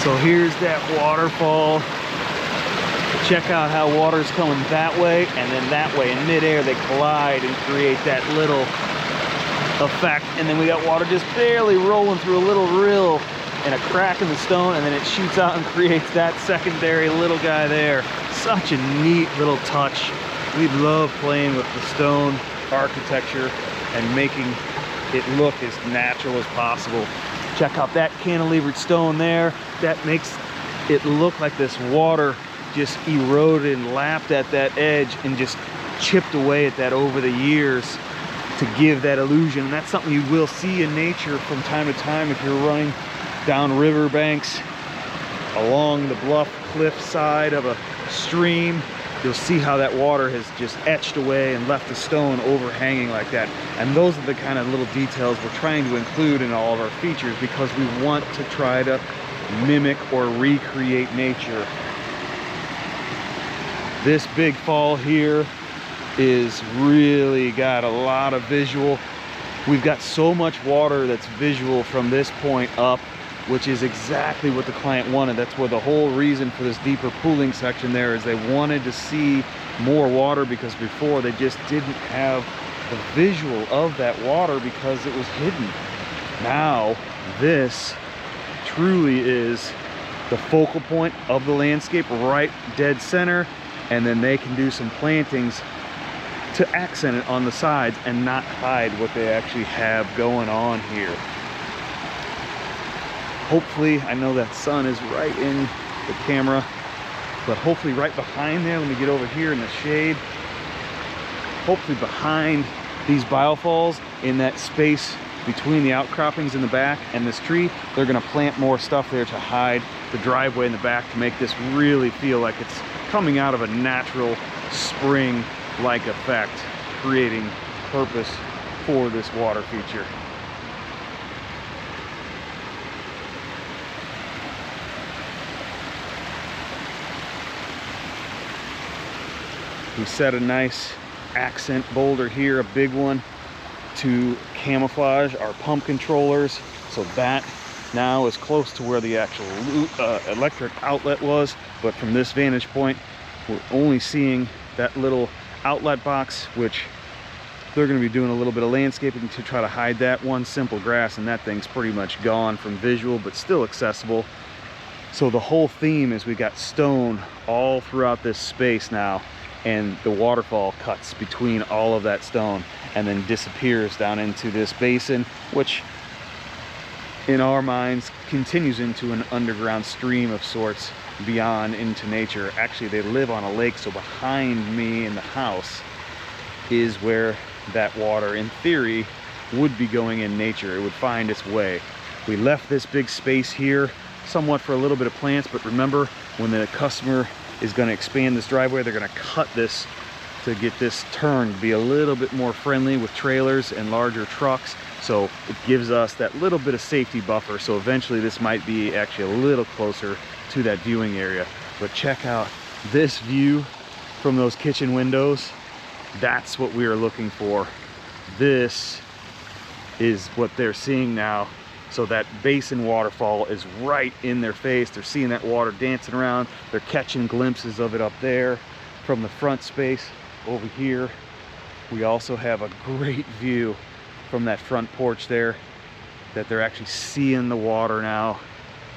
So here's that waterfall. Check out how water's coming that way and then that way. In midair, they collide and create that little effect. And then we got water just barely rolling through a little rill and a crack in the stone, and then it shoots out and creates that secondary little guy there. Such a neat little touch. We love playing with the stone architecture and making it look as natural as possible. Check out that cantilevered stone there. That makes it look like this water just eroded and lapped at that edge and just chipped away at that over the years to give that illusion. And that's something you will see in nature from time to time if you're running down river banks along the bluff cliff side of a stream. You'll see how that water has just etched away and left the stone overhanging like that. And those are the kind of little details we're trying to include in all of our features because we want to try to mimic or recreate nature. This big fall here is really got a lot of visual. We've got so much water that's visual from this point up, which is exactly what the client wanted. That's where the whole reason for this deeper pooling section there is they wanted to see more water because before they just didn't have the visual of that water because it was hidden. Now this truly is the focal point of the landscape, right dead center, and then they can do some plantings to accent it on the sides and not hide what they actually have going on here. Hopefully, I know that sun is right in the camera, but hopefully right behind there, let me get over here in the shade, hopefully behind these biofalls in that space between the outcroppings in the back and this tree, they're gonna plant more stuff there to hide the driveway in the back to make this really feel like it's coming out of a natural spring-like effect, creating purpose for this water feature. We set a nice accent boulder here, a big one, to camouflage our pump controllers. So that now is close to where the actual electric outlet was. But from this vantage point, we're only seeing that little outlet box, which they're going to be doing a little bit of landscaping to try to hide that. One simple grass and that thing's pretty much gone from visual, but still accessible. So the whole theme is we got stone all throughout this space now, and the waterfall cuts between all of that stone and then disappears down into this basin, which in our minds continues into an underground stream of sorts beyond into nature. Actually, they live on a lake, so behind me in the house is where that water, in theory, would be going in nature. It would find its way. We left this big space here somewhat for a little bit of plants, but remember, when the customer is going to expand this driveway, they're going to cut this to get this turn to be a little bit more friendly with trailers and larger trucks. So it gives us that little bit of safety buffer. So eventually this might be actually a little closer to that viewing area. But check out this view from those kitchen windows. That's what we are looking for. This is what they're seeing now. So that basin waterfall is right in their face. They're seeing that water dancing around. They're catching glimpses of it up there from the front space. Over here, we also have a great view from that front porch there, that they're actually seeing the water now,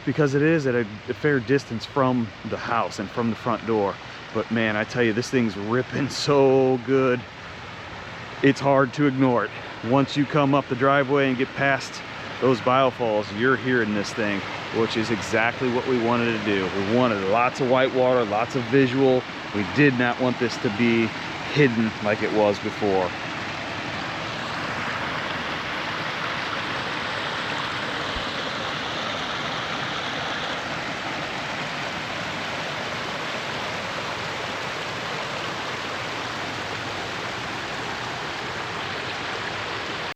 because it is at a fair distance from the house and from the front door. But man, I tell you, this thing's ripping so good. It's hard to ignore it. Once you come up the driveway and get past those biofalls, you're hearing this thing, which is exactly what we wanted to do. We wanted lots of white water, lots of visual. We did not want this to be hidden like it was before.